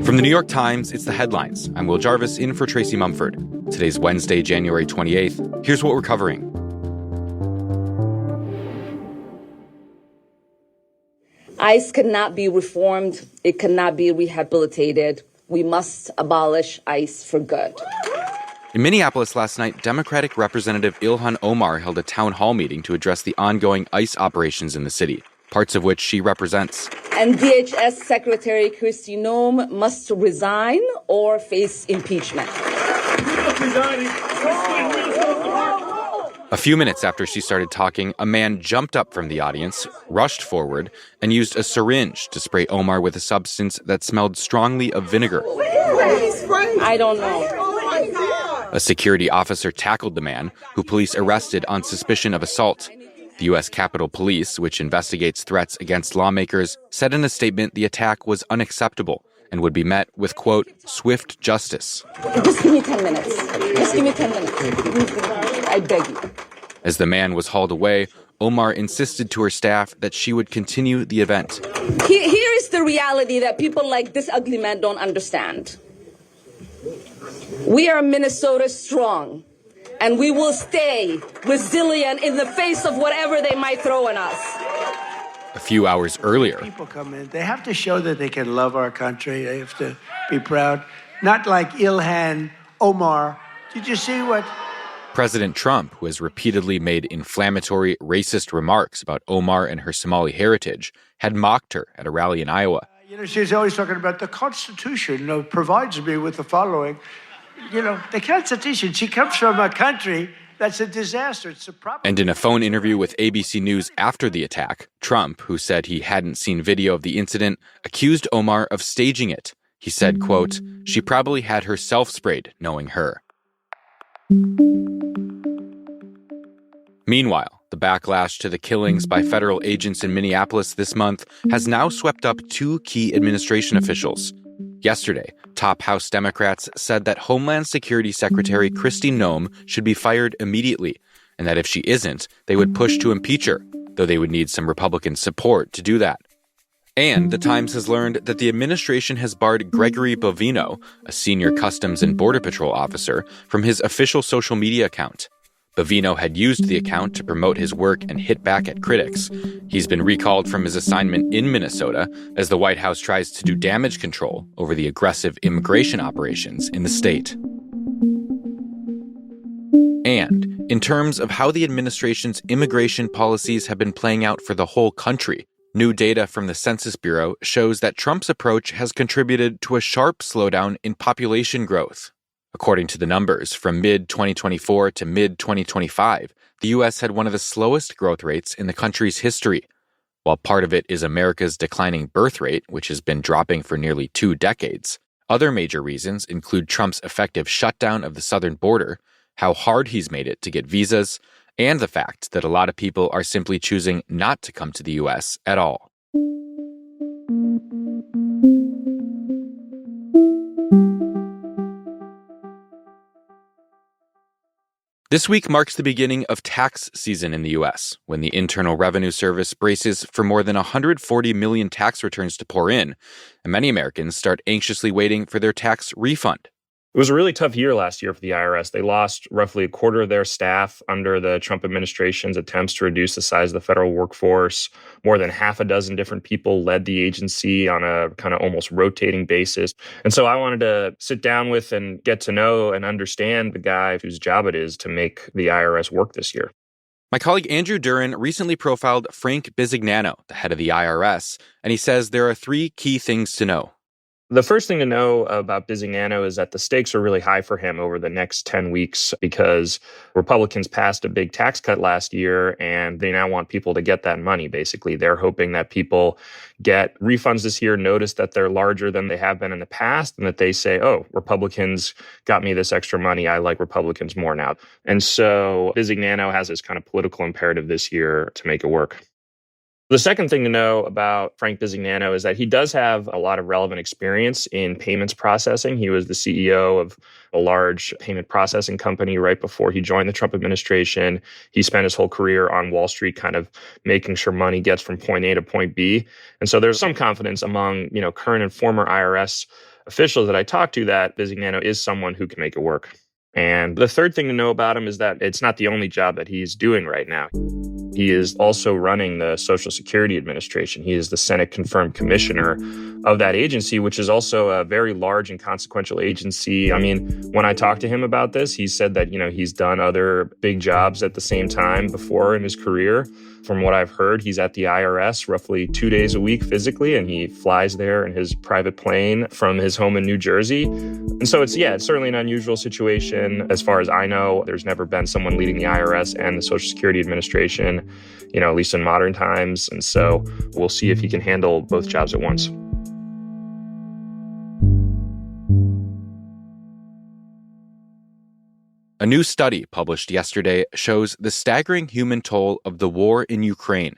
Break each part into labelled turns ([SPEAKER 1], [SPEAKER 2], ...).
[SPEAKER 1] From the New York Times, it's The Headlines. I'm Will Jarvis, in for Tracy Mumford. Today's Wednesday, January 28th. Here's what we're covering.
[SPEAKER 2] ICE cannot be reformed. It cannot be rehabilitated. We must abolish ICE for good.
[SPEAKER 1] In Minneapolis last night, Democratic Representative Ilhan Omar held a town hall meeting to address the ongoing ICE operations in the city, parts of which she represents.
[SPEAKER 2] And DHS Secretary Kristi Noem must resign or face impeachment.
[SPEAKER 1] A few minutes after she started talking, a man jumped up from the audience, rushed forward, and used a syringe to spray Omar with a substance that smelled strongly of vinegar.
[SPEAKER 2] I don't know.
[SPEAKER 1] A security officer tackled the man, who police arrested on suspicion of assault. The U.S. Capitol Police, which investigates threats against lawmakers, said in a statement the attack was unacceptable and would be met with, quote, swift justice.
[SPEAKER 2] Just give me 10 minutes. Just give me 10 minutes. I beg you.
[SPEAKER 1] As the man was hauled away, Omar insisted to her staff that she would continue the event.
[SPEAKER 2] Here is the reality that people like this ugly man don't understand. We are Minnesota strong, and we will stay resilient in the face of whatever they might throw at us.
[SPEAKER 1] A few hours earlier,
[SPEAKER 3] people come in, they have to show that they can love our country. They have to be proud. Not like Ilhan Omar. Did you see what?
[SPEAKER 1] President Trump, who has repeatedly made inflammatory, racist remarks about Omar and her Somali heritage, had mocked her at a rally in Iowa.
[SPEAKER 3] She's always talking about the Constitution provides me with the following. The Constitution, she comes from a country that's a disaster. It's a problem.
[SPEAKER 1] And in a phone interview with ABC News after the attack, Trump, who said he hadn't seen video of the incident, accused Omar of staging it. He said, quote, she probably had herself sprayed, knowing her. Meanwhile, the backlash to the killings by federal agents in Minneapolis this month has now swept up two key administration officials. Yesterday, top House Democrats said that Homeland Security Secretary Kristi Noem should be fired immediately, and that if she isn't, they would push to impeach her, though they would need some Republican support to do that. And the Times has learned that the administration has barred Gregory Bovino, a senior Customs and Border Patrol officer, from his official social media account. Bovino had used the account to promote his work and hit back at critics. He's been recalled from his assignment in Minnesota as the White House tries to do damage control over the aggressive immigration operations in the state. And in terms of how the administration's immigration policies have been playing out for the whole country, new data from the Census Bureau shows that Trump's approach has contributed to a sharp slowdown in population growth. According to the numbers, from mid-2024 to mid-2025, the U.S. had one of the slowest growth rates in the country's history. While part of it is America's declining birth rate, which has been dropping for nearly 2 decades, other major reasons include Trump's effective shutdown of the southern border, how hard he's made it to get visas, and the fact that a lot of people are simply choosing not to come to the U.S. at all. This week marks the beginning of tax season in the U.S., when the Internal Revenue Service braces for more than 140 million tax returns to pour in, and many Americans start anxiously waiting for their tax refund.
[SPEAKER 4] It was a really tough year last year for the IRS. They lost roughly a quarter of their staff under the Trump administration's attempts to reduce the size of the federal workforce. More than half a dozen different people led the agency on a kind of almost rotating basis. And so I wanted to sit down with and get to know and understand the guy whose job it is to make the IRS work this year.
[SPEAKER 1] My colleague Andrew Duran recently profiled Frank Bisignano, the head of the IRS, and he says there are 3 key things to know.
[SPEAKER 4] The first thing to know about Bisignano is that the stakes are really high for him over the next 10 weeks because Republicans passed a big tax cut last year and they now want people to get that money, basically. They're hoping that people get refunds this year, notice that they're larger than they have been in the past, and that they say, oh, Republicans got me this extra money. I like Republicans more now. And so Bisignano has this kind of political imperative this year to make it work. The second thing to know about Frank Bisignano is that he does have a lot of relevant experience in payments processing. He was the CEO of a large payment processing company right before he joined the Trump administration. He spent his whole career on Wall Street kind of making sure money gets from point A to point B. And so there's some confidence among, current and former IRS officials that I talked to that Bisignano is someone who can make it work. And the third thing to know about him is that it's not the only job that he's doing right now. He is also running the Social Security Administration. He is the Senate-confirmed commissioner of that agency, which is also a very large and consequential agency. I mean, when I talked to him about this, he said that, he's done other big jobs at the same time before in his career. From what I've heard, he's at the IRS roughly 2 days a week physically, and he flies there in his private plane from his home in New Jersey. And so it's certainly an unusual situation. As far as I know, there's never been someone leading the IRS and the Social Security Administration, at least in modern times. And so we'll see if he can handle both jobs at once.
[SPEAKER 1] A new study published yesterday shows the staggering human toll of the war in Ukraine.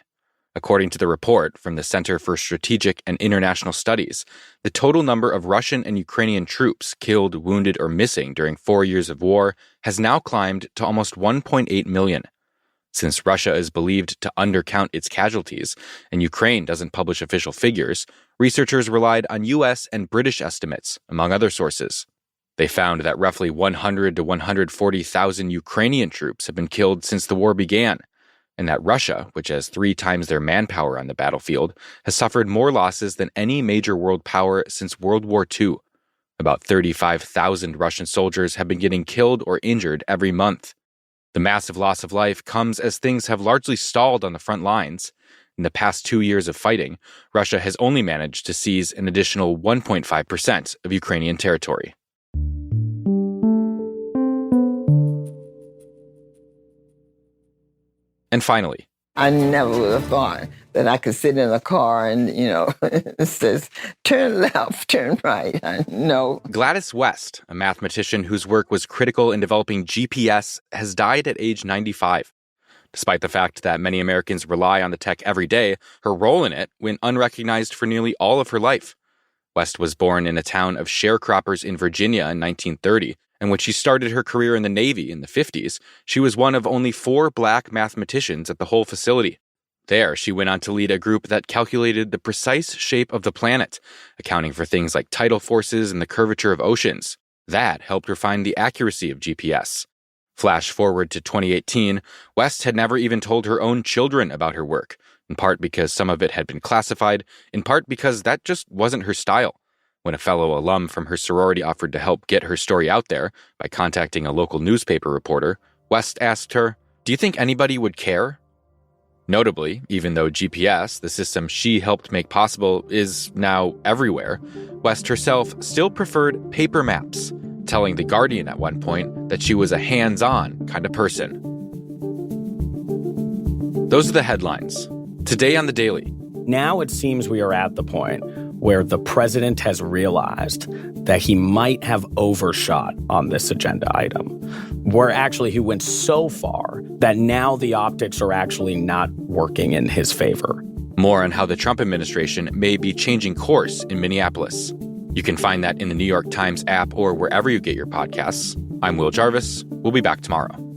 [SPEAKER 1] According to the report from the Center for Strategic and International Studies, the total number of Russian and Ukrainian troops killed, wounded, or missing during 4 years of war has now climbed to almost 1.8 million. Since Russia is believed to undercount its casualties and Ukraine doesn't publish official figures, researchers relied on U.S. and British estimates, among other sources. They found that roughly 100 to 140,000 Ukrainian troops have been killed since the war began, and that Russia, which has 3 times their manpower on the battlefield, has suffered more losses than any major world power since World War II. About 35,000 Russian soldiers have been getting killed or injured every month. The massive loss of life comes as things have largely stalled on the front lines. In the past 2 years of fighting, Russia has only managed to seize an additional 1.5% of Ukrainian territory. And finally,
[SPEAKER 5] I never would have thought that I could sit in a car and, it says, turn left, turn right. No.
[SPEAKER 1] Gladys West, a mathematician whose work was critical in developing GPS, has died at age 95. Despite the fact that many Americans rely on the tech every day, her role in it went unrecognized for nearly all of her life. West was born in a town of sharecroppers in Virginia in 1930. And when she started her career in the Navy in the 50s, she was one of only 4 black mathematicians at the whole facility. There, she went on to lead a group that calculated the precise shape of the planet, accounting for things like tidal forces and the curvature of oceans. That helped her find the accuracy of GPS. Flash forward to 2018, West had never even told her own children about her work, in part because some of it had been classified, in part because that just wasn't her style. When a fellow alum from her sorority offered to help get her story out there by contacting a local newspaper reporter, West asked her, "Do you think anybody would care?" Notably, even though GPS, the system she helped make possible, is now everywhere, West herself still preferred paper maps, telling The Guardian at one point that she was a hands-on kind of person. Those are the headlines. Today on The Daily.
[SPEAKER 6] Now it seems we are at the point where the president has realized that he might have overshot on this agenda item, where actually he went so far that now the optics are actually not working in his favor.
[SPEAKER 1] More on how the Trump administration may be changing course in Minneapolis. You can find that in the New York Times app or wherever you get your podcasts. I'm Will Jarvis. We'll be back tomorrow.